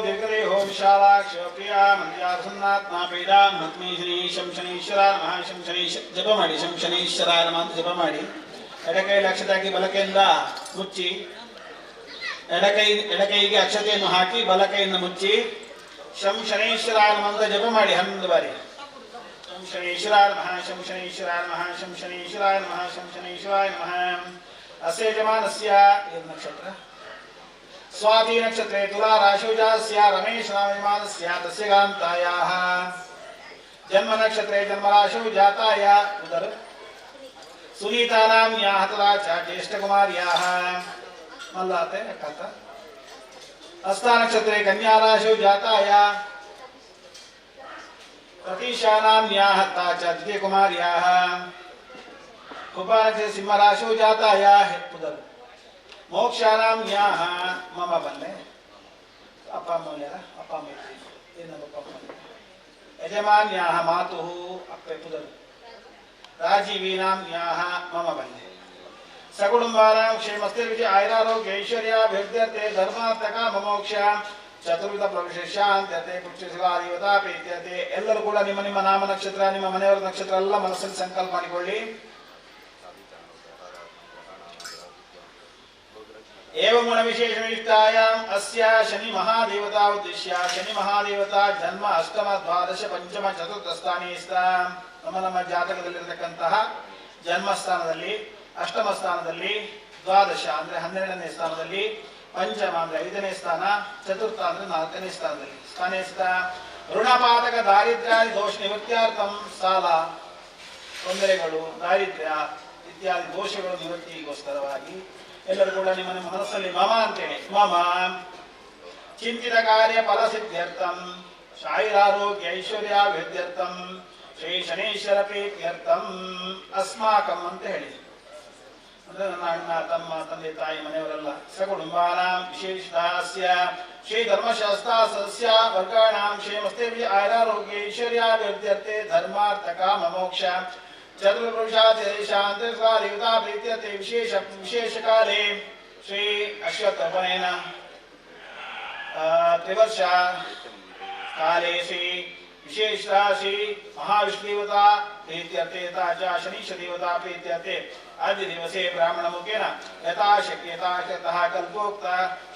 दीर्घदेहो विशालाक्ष प्रिया मंद्यासन्नात्मा पीडां भक्मि श्री शं शनीश्वराय नमः शं ಜಪ ಮಾಡಿ ಶಂ ಶನೀಶ್ವರಾಯ ನಮಃ ಅಂತ ಜಪ ಮಾಡಿ ಎಡಕೈಯಲ್ಲಿ ಅಕ್ಷತೆ ಹಾಕಿ ಬಲಕೈಯಿಂದ ಮುಚ್ಚಿ ಎಡಕೈಗೆ ಅಕ್ಷತೆಯನ್ನು ಹಾಕಿ ಬಲಕೈಯಿಂದ ಮುಚ್ಚಿ ಶಂ ಶನೀಶ್ವರಾಯ ನಮಃ ಅಂತ ಜಪ ಮಾಡಿ 11 ಬಾರಿ ಶಂ ಶನೀಶ್ವರಾಯ ನಮಃ ಶಂ ಶನೀಶ್ವರಾಯ ನಮಃ ಶಂ ಶನೀಶ್ವರಾಯ ನಮಃ ಶಂ ಶನೀಶ್ವರಾಯ ನಮಃ ಅಸ್ಯ ಯಜಮಾನಸ್ಯ ನಕ್ಷತ್ರ स्वाति नक्षत्रे तुला राशौ जास्य रमेश नाम विमानस्य तस्य कान्तायाः जन्म नक्षत्रे जन्मराशौ जाताय उदर सुनीतानां याः तदा च ज्येष्ठकुमार्याः मल्लाते कथा हस्ता नक्षत्रे कन्या राशौ जाताय प्रतीशानां याः तथा च द्वितीयकुमार्याः कुम्भनक्षत्रे सिंहराशौ जाताय उदर मोक्षानां याः मम बल्ले अप्पा मौल्यರ अप्ಪ ಮೈತ್ರಿ ಏನಪ್ಪ यजमान्याः मातुः अप्पे पुदरु राजीवीनां याः मम बल्ले सकुटुंबानां क्षेमस्थिर्विजय आयुरारोग्य ऐश्वर्याभिवृद्ध्यर्थे धर्मार्थकाममोक्ष चतुर्विध ಪ್ರವಿಶೇಷಾಂತ್ಯತೆ ಪುತ್ರಶಿಲಾಧಿವತಾ ಪ್ರೀತ್ಯತೆ ಎಲ್ಲರೂ ಕೂಡ ನಿಮ್ಮ ನಿಮ್ಮ ನಾಮ ನಕ್ಷತ್ರ ನಿಮ್ಮ ಮನೆಯವರ ನಕ್ಷತ್ರ ಎಲ್ಲ ಮನಸ್ಸಲ್ಲಿ ಸಂಕಲ್ಪ ಮಾಡಿಕೊಳ್ಳಿ एवं गुण विशेष निष्ठायाम अस्य शनि महादेवता उद्देश्य शनि महादेवता जन्म अष्टम द्वादश पंचम चतुर्थ स्थाने ನಮ್ಮ ಜಾತಕದಲ್ಲಿರತಕ್ಕಂತಹ ಜನ್ಮ ಸ್ಥಾನದಲ್ಲಿ ಅಷ್ಟಮ ಸ್ಥಾನದಲ್ಲಿ ದ್ವಾದಶ ಅಂದ್ರೆ 12ನೇ ಸ್ಥಾನದಲ್ಲಿ ಪಂಚಮ ಅಂದ್ರೆ 5ನೇ ಸ್ಥಾನ ಚತುರ್ಥ ಅಂದ್ರೆ 4ನೇ ಸ್ಥಾನದಲ್ಲಿ ಸ್ಥಾನೇಸ್ಥ ಋಣಪಾತಕ ದಾರಿದ್ರ್ಯಾದಿ ದೋಷ ನಿವೃತ್ತ್ಯಾರ್ಥಂ ಸಾಲ ತೊಂದರೆಗಳು ದಾರಿದ್ರ್ಯ ಇತ್ಯಾದಿ ದೋಷಗಳು ನಿವೃತ್ತಿಗೋಸ್ಕರವಾಗಿ ಎಲ್ಲರೂ ಕೂಡ ನಿಮ್ಮ ನಿಮ್ಮ ಮನಸ್ಸಲ್ಲಿ ಮಮ ಅಂತೇಳಿ ಮಮ ಚಿಂತಿತ ಕಾರ್ಯ ಫಲ ಸಿದ್ಧ್ಯರ್ಥಂ ಶಾಯಿರಾರೋಗ್ಯ ಐಶ್ವರ್ಯಾಭಿವೃದ್ಧ್ಯರ್ಥಂ ಶ್ರೀ ಶನೇಶ್ವರ ಪ್ರೀತ್ಯರ್ಥಂ ಅಸ್ಮಾಕಂ ಅಂತ ಹೇಳಿ ಅಂದ್ರೆ ನನ್ನ ಅಣ್ಣ ತಮ್ಮ ತಂದೆ ತಾಯಿ ಮನೆಯವರೆಲ್ಲ ಸಕುಟುಂಬಾನಾಂ ವಿಶೇಷದಾಸ್ಯ ಶ್ರೀ ಧರ್ಮಶಾಸ್ತ್ರ ಸದಸ್ಯ ವರ್ಗಾಣಾಂ ಕ್ಷೇಮಸ್ಥೈರ್ಯ ಆಯುರಾರೋಗ್ಯ ಐಶ್ವರ್ಯಾಭಿವೃದ್ಧ್ಯರ್ಥೆ ಧರ್ಮಾರ್ಥ ಕಾಮ ಮೋಕ್ಷ चतुर्पुरुषादेशान्तर्कालियुता प्रीत्यते विशेषकाले श्री अश्वत्थपनेन त्रिवर्ष काले श्री विशेषराशि महाविष्णुदेवता प्रीत्यते च शनीशदेवता प्रीत्यते अद्य दिवसे ब्राह्मणमुखेन यथाशक्ति यथाशक्तः कल्पोक्त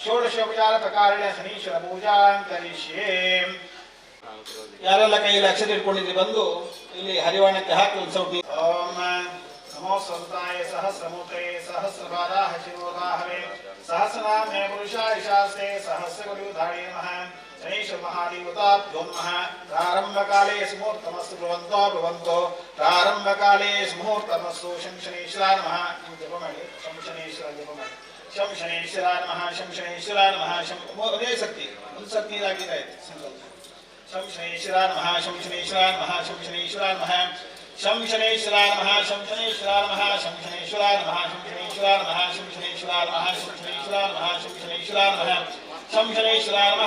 षोडशोपचार प्रकारेण शनीश्वर पूजां करिष्ये ಯಾರೆಲ್ಲ ಕೈಯಲ್ಲಿ ಅಕ್ಷತೆ ಇಟ್ಕೊಂಡಿದ್ರಿ ಬಂದು ಇಲ್ಲಿ ಹರಿವಾಣಕ್ಕೆ ಹಾಕಿ ಒಂದು ಸ್ವಲ್ಪ ಓಂ ನಮೋ ಸಂತಾಯ ಸಹಸ್ರಮೂರ್ತಯೇ ಸಹಸ್ರಪಾದಾಹ ಶಿರೋಧಾಹವೇ ಸಹಸ್ರನಾಮೇ ಪುರುಷಾಯ ಶಾಸ್ತ್ರೇ ಸಹಸ್ರಗುರುಧಾರೇ ನಮಃ ಶನೇಶ್ವರ ಮಹಾದೇವತಾಭ್ಯೋ ನಮಃ ಪ್ರಾರಂಭಕಾಲೇ ಸ್ಮೂರ್ತಮಸ್ತು ಬ್ರುವಂತೋ ಪ್ರಾರಂಭಕಾಲೇ ಸ್ಮೂರ್ತಮಸ್ತು ಶಂ ಶನೇಶ್ವರಾಯ ನಮಃ ಜಪ ಮಾಡಿ ಶಂ ಶನೇಶ್ವರ ಜಪ ಮಾಡಿ ಶಂ ಶನೇಶ್ವರಾಯ ನಮಃ ಶಂ ಶನೇಶ್ವರಾಯ ನಮಃ ಶಂ ಅದೇ ಶಕ್ತಿ ಒಂದು ಶಕ್ತಿ ಇದಾಗಿದೆ ಸಂಕಲ್ಪ शं शनेश्वराय नमः शं शनेश्वराय नमः शं शनेश्वराय नमः शं शनेश्वराय नमः शं शनेश्वराय नमः शं शनेश्वराय नमः शं शनेश्वराय नमः शं शनेश्वराय नमः शं शनेश्वराय नमः शं शनेश्वराय नमः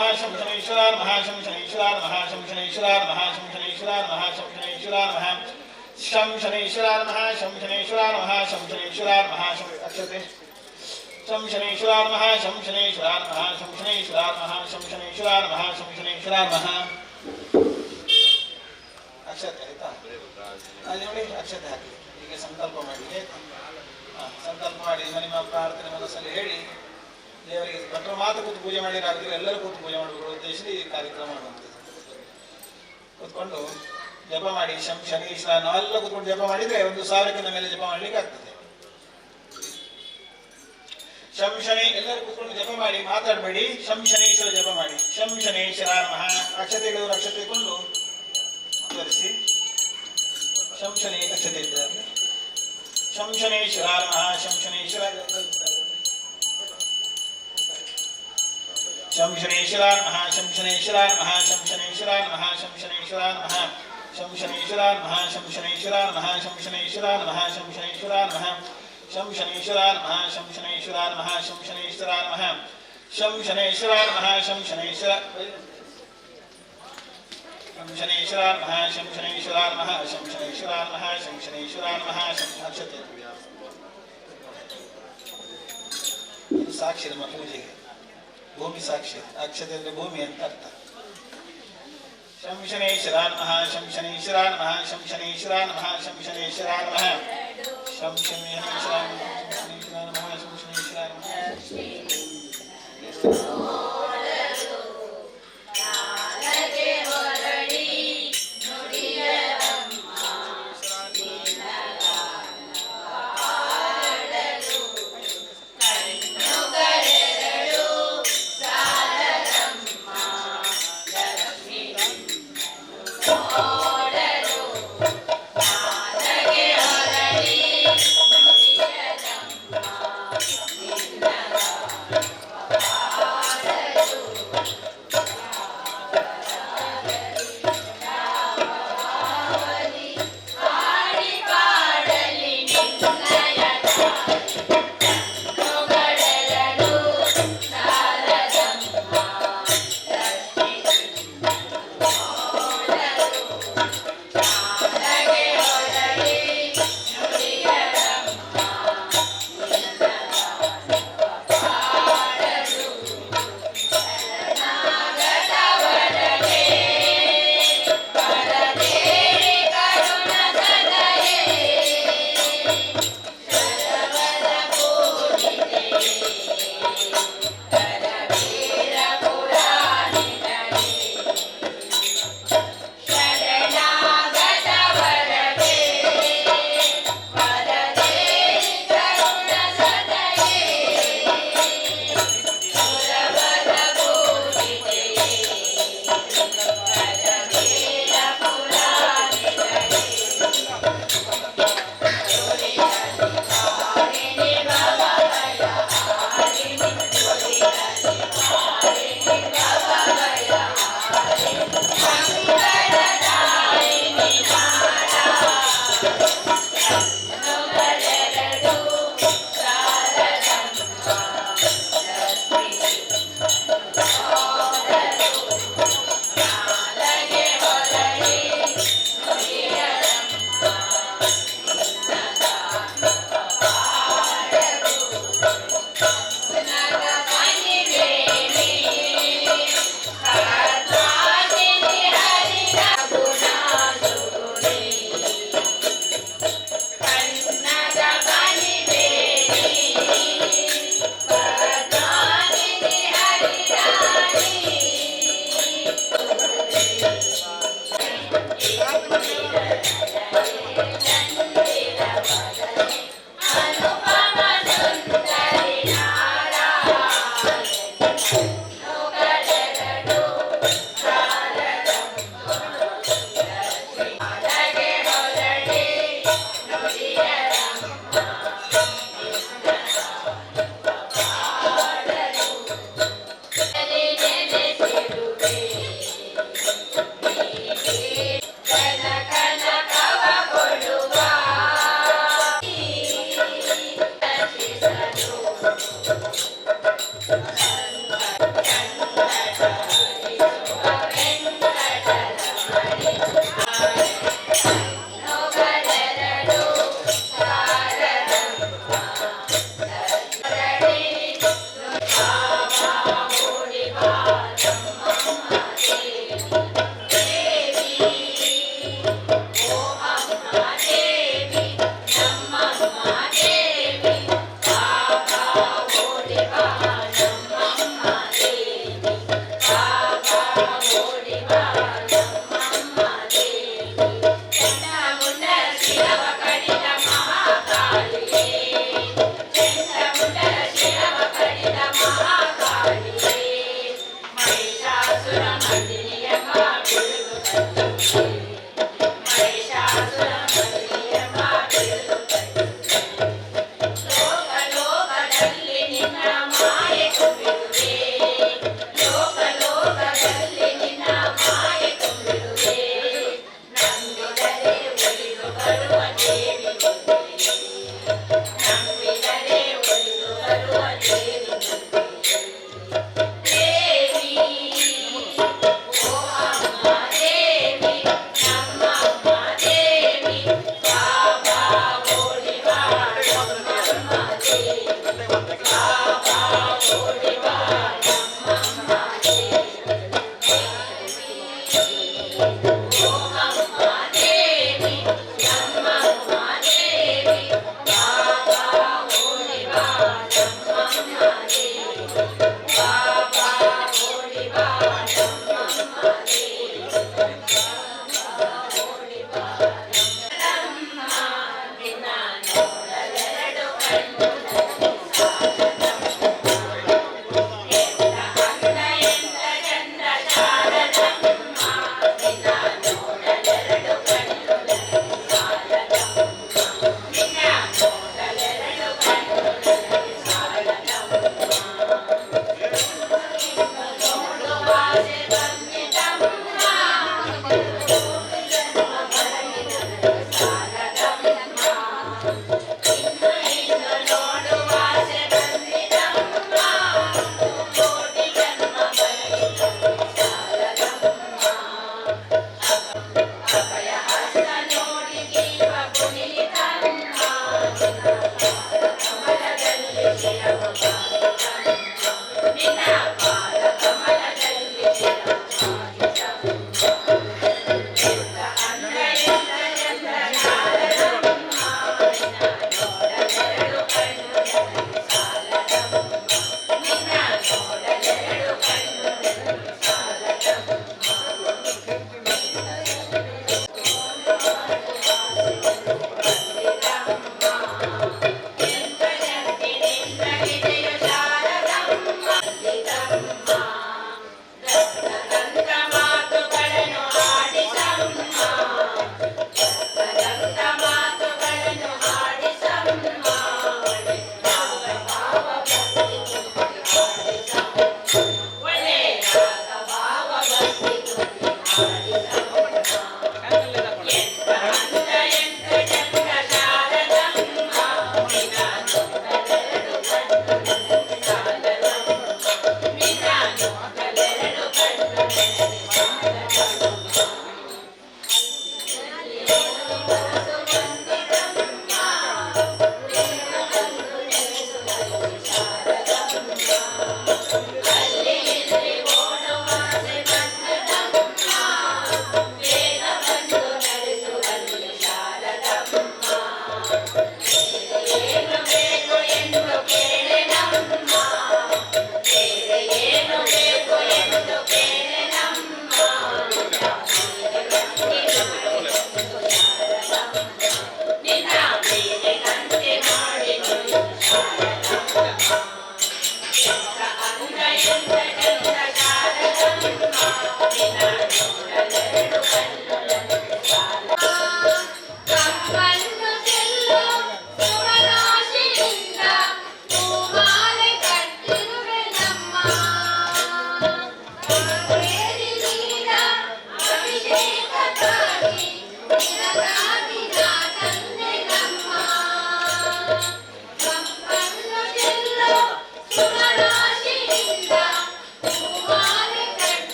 शं शनेश्वराय नमः शं शनेश्वराय नमः शं शनेश्वराय नमः शं शनेश्वराय नमः शं शनेश्वराय नमः शं शनेश्वराय नमः शं शनेश्वराय नमः शं शनेश्वराय नमः शं शनेश्वराय नमः शं अक्षते शं शनेश्वराय नमः शं शनेश्वराय नमः शं शनेश्वराय नमः शं शनेश्वराय नमः शं शनेश्वराय नमः ಅಕ್ಷತೆ ಆಯ್ತಾ ಅಲ್ಲಿ ನೋಡಿ ಅಕ್ಷತೆ ಹಾಕಿ ಈಗ ಸಂಕಲ್ಪ ಮಾಡಿ ಸಂಕಲ್ಪ ಮಾಡಿ ನಿಮ್ಮ ಪ್ರಾರ್ಥನೆ ಮನಸ್ಸಲ್ಲಿ ಹೇಳಿ ದೇವರಿಗೆ ಭಟ್ರು ಮಾತು ಕೂತು ಪೂಜೆ ಮಾಡಿರಾಗಿದ್ರೆ ಎಲ್ಲರೂ ಕೂತು ಪೂಜೆ ಮಾಡಬೇಕು ಉದ್ದೇಶದಲ್ಲಿ ಈ ಕಾರ್ಯಕ್ರಮ ಮಾಡುವಂಥದ್ದು ಕೂತ್ಕೊಂಡು ಜಪ ಮಾಡಿ ಶಂ ಶನೀಶ್ವರ ನಾವೆಲ್ಲ ಕೂತ್ಕೊಂಡು ಜಪ ಮಾಡಿದ್ರೆ 1000ಕ್ಕಿಂತ ಮೇಲೆ ಜಪ ಮಾಡ್ಲಿಕ್ಕೆ ಆಗ್ತದೆ ಶಂ ಶನಿ ಎಲ್ಲರೂ ಕೂತ್ಕೊಂಡು ಜಪ ಮಾಡಿ ಮಾತಾಡಬೇಡಿ ಶಂ ಶನೇಶ್ವರ ಜಪ ಮಾಡಿ ಶಂ ಶನೇಶ್ವರ ನಮಃ ಅಕ್ಷತೆಗಳು ಅಕ್ಷತೆಕೊಂಡು ಮುಂದುವರಿಸಿ ಶಂ ಶನಿ ಅಕ್ಷತೆ ಇದ್ದಾರೆ ಶಂ ಶನೇಶ್ವರ ನಮಃ ಶಂ ಶನೇಶ್ವರ ಶಂ ಶನೇಶ್ವರ ನಮಃ ಶಂ ಶನೇಶ್ವರ ನಮಃ ಶಂ ಶನೇಶ್ವರ ನಮಃ ಶಂ ಶನೇಶ್ವರ ನಮಃ ಶಂ ಶನೇಶ್ವರ ನಮಃ ಶಂ ಶನೇಶ್ವರ ನಮಃ ಶಂ ಶನೇಶ್ವರ ನಮಃ ಶಂ ಶನೇಶ್ವರ ನಮಃ शं शनेश्वराय नमः शं शनेश्वराय नमः शं शनेश्वराय नमः शं शनेश्वराय नमः शं शनेश्वराय नमः शं शनेश्वराय नमः शं शनेश्वराय नमः शं शनेश्वराय नमः शं अक्षते साक्षी ನಮ್ಮ ಪೂಜೆಗೆ ಭೂಮಿ ಸಾಕ್ಷಿ ಅಕ್ಷತೆ ಅಂದ್ರೆ ಭೂಮಿ ಅಂತ ಅರ್ಥ शं शनेश्वराय नमः शं शनेश्वराय नमः शं शनेश्वराय नमः शं शनेश्वराय नमः शं शनेश्वराय नमः शं शनेश्वराय नमः order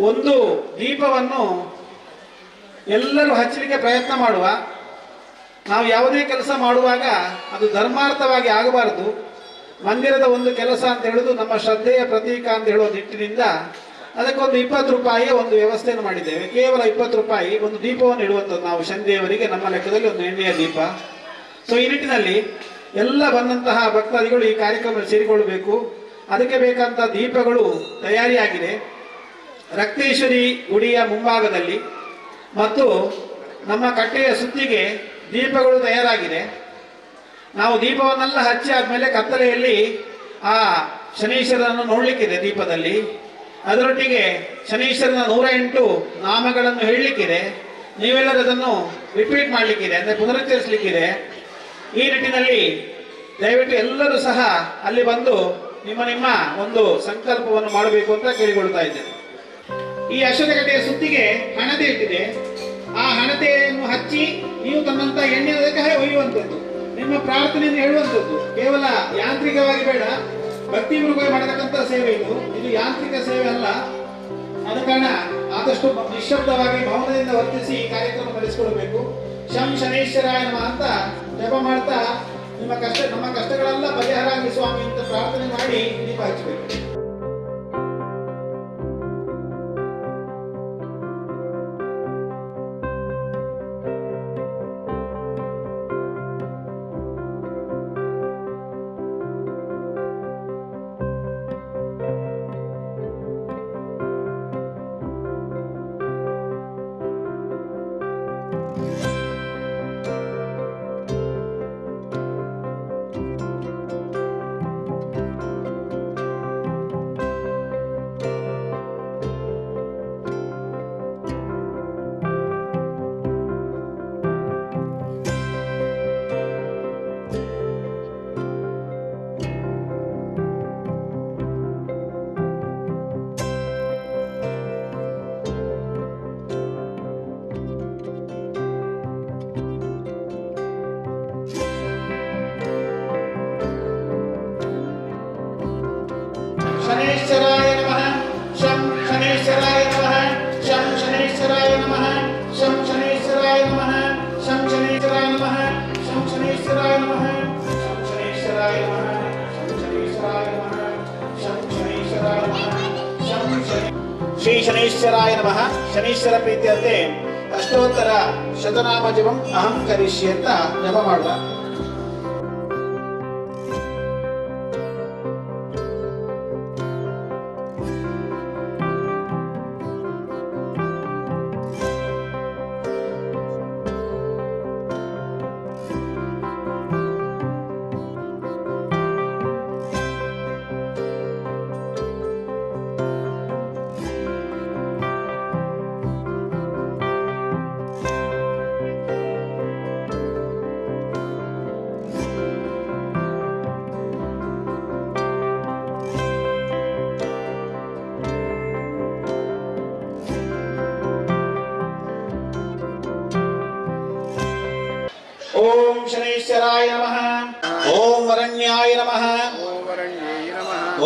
ಒಂದು ದೀಪವನ್ನು ಎಲ್ಲರೂ ಹಚ್ಚಲಿಕ್ಕೆ ಪ್ರಯತ್ನ ಮಾಡುವ. ನಾವು ಯಾವುದೇ ಕೆಲಸ ಮಾಡುವಾಗ ಅದು ಧರ್ಮಾರ್ಥವಾಗಿ ಆಗಬಾರದು. ಮಂದಿರದ ಒಂದು ಕೆಲಸ ಅಂತ ಹೇಳೋದು ನಮ್ಮ ಶ್ರದ್ಧೆಯ ಪ್ರತೀಕ ಅಂತ ಹೇಳೋ ನಿಟ್ಟಿನಿಂದ ಅದಕ್ಕೊಂದು 20 ರೂಪಾಯಿಯ ಒಂದು ವ್ಯವಸ್ಥೆಯನ್ನು ಮಾಡಿದ್ದೇವೆ. ಕೇವಲ 20 ರೂಪಾಯಿ ಒಂದು ದೀಪವನ್ನು ಇಡುವಂಥದ್ದು ನಾವು ಶನಿದೇವರಿಗೆ, ನಮ್ಮ ಲೆಕ್ಕದಲ್ಲಿ ಒಂದು ಎಣ್ಣೆಯ ದೀಪ. ಸೊ ಈ ನಿಟ್ಟಿನಲ್ಲಿ ಎಲ್ಲ ಬಂದಂತಹ ಭಕ್ತಾದಿಗಳು ಈ ಕಾರ್ಯಕ್ರಮದಲ್ಲಿ ಸೇರಿಕೊಳ್ಳಬೇಕು. ಅದಕ್ಕೆ ಬೇಕಂತ ದೀಪಗಳು ತಯಾರಿಯಾಗಿದೆ. ರಕ್ತೇಶ್ವರಿ ಗುಡಿಯ ಮುಂಭಾಗದಲ್ಲಿ ಮತ್ತು ನಮ್ಮ ಕಟ್ಟೆಯ ಸುತ್ತಿಗೆ ದೀಪಗಳು ತಯಾರಾಗಿದೆ. ನಾವು ದೀಪವನ್ನೆಲ್ಲ ಹಚ್ಚಿ ಆದಮೇಲೆ ಕತ್ತಲೆಯಲ್ಲಿ ಆ ಶನೀಶ್ವರನನ್ನು ನೋಡಲಿಕ್ಕಿದೆ ದೀಪದಲ್ಲಿ. ಅದರೊಟ್ಟಿಗೆ ಶನೀಶ್ವರನ 108 ನಾಮಗಳನ್ನು ಹೇಳಲಿಕ್ಕಿದೆ. ನೀವೆಲ್ಲರೂ ಅದನ್ನು ರಿಪೀಟ್ ಮಾಡಲಿಕ್ಕಿದೆ, ಅಂದರೆ ಪುನರುಚ್ಚರಿಸಲಿಕ್ಕಿದೆ. ಈ ನಿಟ್ಟಿನಲ್ಲಿ ದಯವಿಟ್ಟು ಎಲ್ಲರೂ ಸಹ ಅಲ್ಲಿ ಬಂದು ನಿಮ್ಮ ನಿಮ್ಮ ಒಂದು ಸಂಕಲ್ಪವನ್ನು ಮಾಡಬೇಕು ಅಂತ ಕೇಳಿಕೊಳ್ತಾ ಇದ್ದೇನೆ. ಈ ಅಶ್ವತ್ಥಕಟ್ಟೆಯ ಸುತ್ತಿಗೆ ಹಣತೆ ಇಟ್ಟಿದೆ. ಆ ಹಣತೆಯನ್ನು ಹಚ್ಚಿ ನೀವು ತನ್ನಂತ ಎಣ್ಣೆ ಅದಕ್ಕೆ ಒಯ್ಯುವಂಥದ್ದು, ನಿಮ್ಮ ಪ್ರಾರ್ಥನೆಯನ್ನು ಹೇಳುವಂಥದ್ದು. ಕೇವಲ ಯಾಂತ್ರಿಕವಾಗಿ ಬೇಡ, ಭಕ್ತಿಪೂರ್ವಕವಾಗಿ ಮಾಡತಕ್ಕಂಥ ಸೇವೆ ಇದು. ಇದು ಯಾಂತ್ರಿಕ ಸೇವೆ ಅಲ್ಲ. ಆದ ಕಾರಣ ಆದಷ್ಟು ನಿಶ್ಶಬ್ದವಾಗಿ ಮೌನದಿಂದ ವರ್ತಿಸಿ ಈ ಕಾರ್ಯಕ್ರಮ ನಡೆಸಿಕೊಳ್ಬೇಕು. ಶಂ ಶನೇಶ್ವರಾಯ ನಮಃ ಅಂತ ಜಪ ಮಾಡ್ತಾ ನಮ್ಮ ಕಷ್ಟಗಳೆಲ್ಲ ಪರಿಹಾರ ಆಗಲಿ ಸ್ವಾಮಿ ಅಂತ ಪ್ರಾರ್ಥನೆ ಮಾಡಿ ದೀಪ ಹಚ್ಚಬೇಕು. शनेश्वराय नमः. शं शनेश्वराय नमः. शं शनेश्वराय नमः. शं शनेश्वराय नमः. शं शनेश्वराय नमः. शं शनेश्वराय नमः. शं शनेश्वराय नमः. शं शनेश्वराय नमः. शं शनेश्वराय नमः. ಶ್ರೀ ಶನೇಶ್ವರಾಯ ನಮಃ. ಶನೀಶ್ವರ ಪ್ರೀತಿಯಂತೆ ಅಷ್ಟೋತ್ತರ ಶತನಾಮ ಜಪಂ ಅಹಂ ಕರಿಷ್ಯೆ ಅಂತ ಜಪ ಮಾಡುವ. ओम शनेश्वराय नमः. ओम वरण्याय नमः.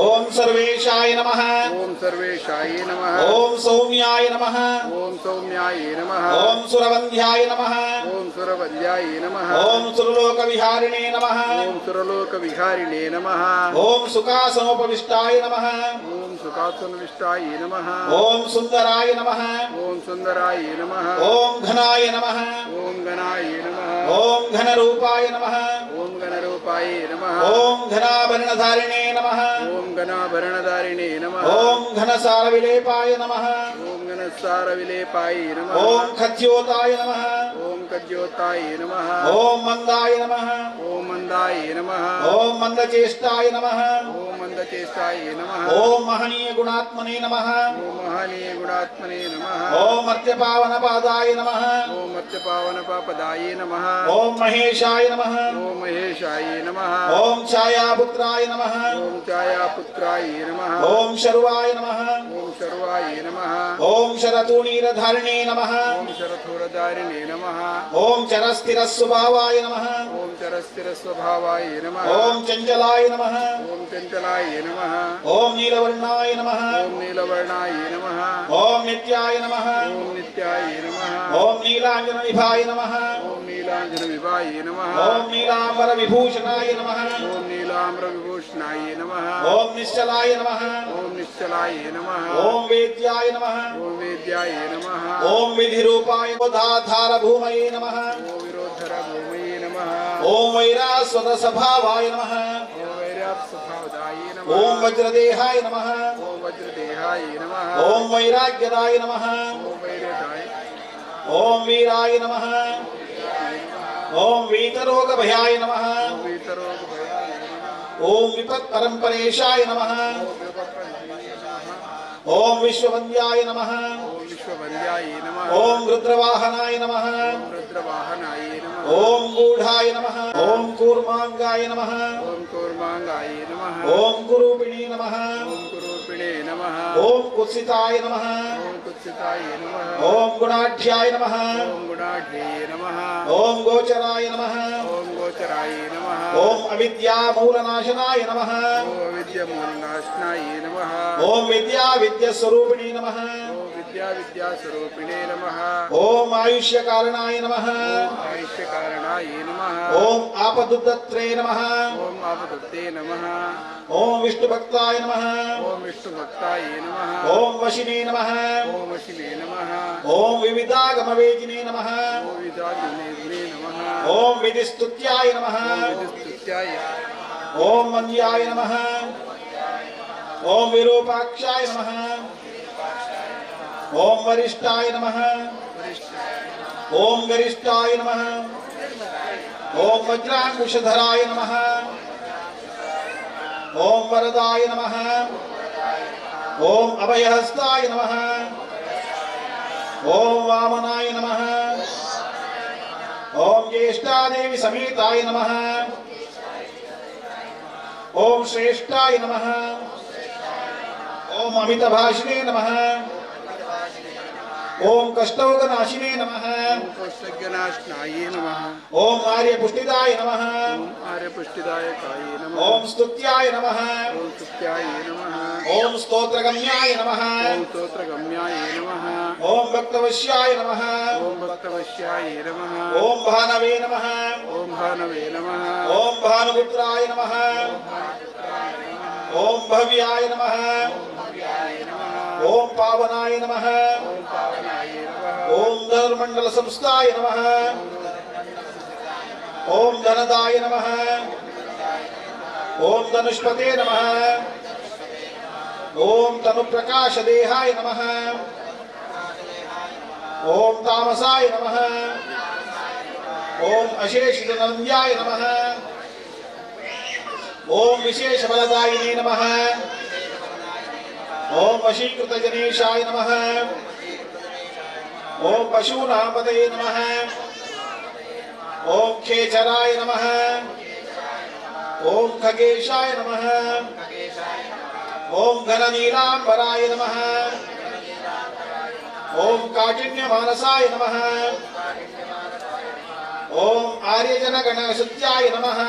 ओम सर्वेशाय नमः. ओम सर्वेशाय नमः. ओम सौम्याय नमः. ओम सौम्याय नमः. ओम सुरवंध्याय नमः. ओम सुरवल्याय नमः. ओम सुरलोक विहारिणे नमः. ओम सुरलोक विहारिणे नमः. ओम सुखासनोपविष्टाय नमः. ओम सुखासनविष्टाय नमः. ओम सुंदराय नमः. ओम सुंदराय नमः. ओम घनाय नमः. ओम गणाय नमः. ओम घनरूपाय नमः. ओम गणरूपाय नमः. ओम घनाभरणधारिणे नमः. ओम गणाभरणधारिणे नमः. ओम घनसारविलेपाय नमः. ओम गणसारविलेपाय नमः. ओम खद्योताय नमः. ओम कद्योताय नमः. ओम मंदाय नमः. ओम मंदाय नमः. ओम मंदचेष्टाय नमः. ओम मंदचेष्टाय नमः. ओम महनीय गुणात्मने नमः. ओम महनीय गुणात्मने नमः. ओम मर्त्यपावनपादाय नमः. ओम मर्त्यपावनपापदाय नमः. ओम महेशाय नमः. ओम महेशाय नमः. ओम छायापुत्राय नमः. ओम छायापुत्राय नमः. ओम शर्वाय नमः. ओम शर्वाय नमः. ओम शरतूणीरधारिणे नमः. ओम शरथुरधारिणे नमः. ओम चरस्थिरस्वभावाय नमः. ओम चरस्थिरस्वभावाय नमः. ओम चंचलाय नमः. ओम चंचलाय नमः ओम नीलवर्णाय नमः ओम नीलवर्णाय नमः ओम नित्याय नमः ओम नित्याय नमः ओम नीलांजनविभाय नमः ओम नीलांजनविभाय नमः ओम नीलांबर विभूषणाय नमः ओम नीलाम्रविभूषणाय नमः ओम निश्चलाय नमः ओम निश्चलाय नमः ओम वेद्याय नमः ओम वेद्याय नमः ओम विधिरूपाय धाधार भूमये नमः ओम विरोधर भूमये नमः ओम वैरास्वत स्वभावाय नमः ओम वैराग्यस्वभावदाय नमः ओम वज्रदेहाय नमः ओम वज्रदेहाय नमः ओम वैराग्यदाय नमः ओम वैरदाय ओम वीराय नमः ओम वीतरोगभयाय नमः ओम वीतरोगभयाय नमः ओम विपत्परम्परेशाय नमः ओम विश्ववन्द्याय नमः ओम विश्ववन्द्याय नमः ओम रुद्रवाहनाय नमः ओम रुद्रवाहनाय नमः ओम गूढ़ाय नमः ओम कूर्मांगाय नमः ओम कूर्मांगाय नमः ओम कुरूपिणी नमः ओम कुरूपिणे नमः ओम कुत्सिताय नमः ओम कुत्सिताय नमः ओम गुणाढ्याय नमः ओम गुणाढ्ये नमः ओम गोचराय नमः ओम गोचराय नमः ओम अविद्यामूलनाशनाय नमः ओम अविद्यामूलनाशनाय नमः ओम विद्यास्वरूपिणी नमः ओम विद्यास्वरूपिणे नमः ओम आयुष्यकारणाय नमः ओम आयुष्यकारणाय नमः ओम आपदुत्तत्रे नमः ओम आपदत्ते नमः ओम विष्णुभक्ताय नमः ओम विष्णुभक्ताय नमः ओम वशिने नमः ओम वशिने नमः ओम विविधागमवेदिने नमः ओम विदाग्ने नमः ओम विधिस्तुत्याय नमः ओम विदुस्तुत्याय ओम मन्याय नमः ओम विरूपाक्षाय नमः ओम वरिष्ठाय नमः ओम गरिष्ठाय नमः ओम वज्रांकुशधराय नमः ओम वरदाय नमः ओम अभयहस्ताय नमः ओम वामनाय नमः ओम ज्येष्ठादेवी समेताय नमः ओम श्रेष्ठाय नमः ओम अमितभाषिणे नमः ओम कष्टौघनाशिने नमः ओम कौस्तभ्यनाशनाय नमः ओम आर्यपुष्टिदाय नमः ओम आर्यपुष्टिदायकाय नमः ओम स्तुत्याय नमः ओम स्तुत्याय नमः ओम स्तोत्रगम्याय नमः ओम स्तोत्रगम्याय नमः ओम भक्तवश्याय नमः ओम भक्तवश्याय नमः ओम भानवे नमः ओम भानवे नमः ओम भानुपुत्राय नमः ओम भव्याय नमः ओम पावनाय नमः ओम पावनाय नमः ओम धनुर्मंडल संस्थाय नमः ओम धनदाय नमः ओम धनुष्पते नमः ओम तनुप्रकाश देहाय नमः ओम तामसाय नमः ओम अशेषितनन्द्याय नमः ओम विशेष बलदायिने नमः ओम वशीकृतजनेशाय नमः ओम पशूनापतये नमः ओम खेचराय नमः ओम खगेशाय नमः ओम घननीलांबराय नमः ओम काठिन्यमानसाय नमः ओम आर्यजनगणस्तुत्याय नमः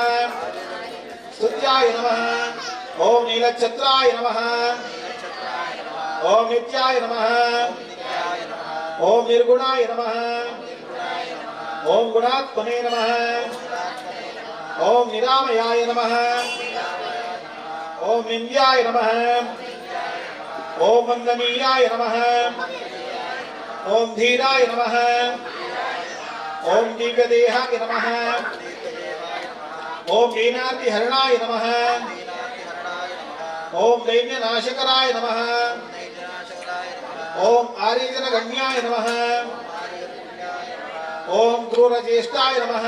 स्तुत्याय नमः ओम नीलच्छत्राय नमः ओम नित्याय नमः ओम निर्गुणाय नमः ओम गुणात्मने नमः ओम निरामयाय नमः ओम निन्द्याय नमः ओम वंदनीयाय नमः ओम धीराय नमः ओम दिव्यदेहाय नमः ओम दीनार्तिहरणाय नमः ओम दैन्यनाशकराय नमः ओम आर्यजनगण्याय नमः ओम क्रूरज्येष्ठाय नमः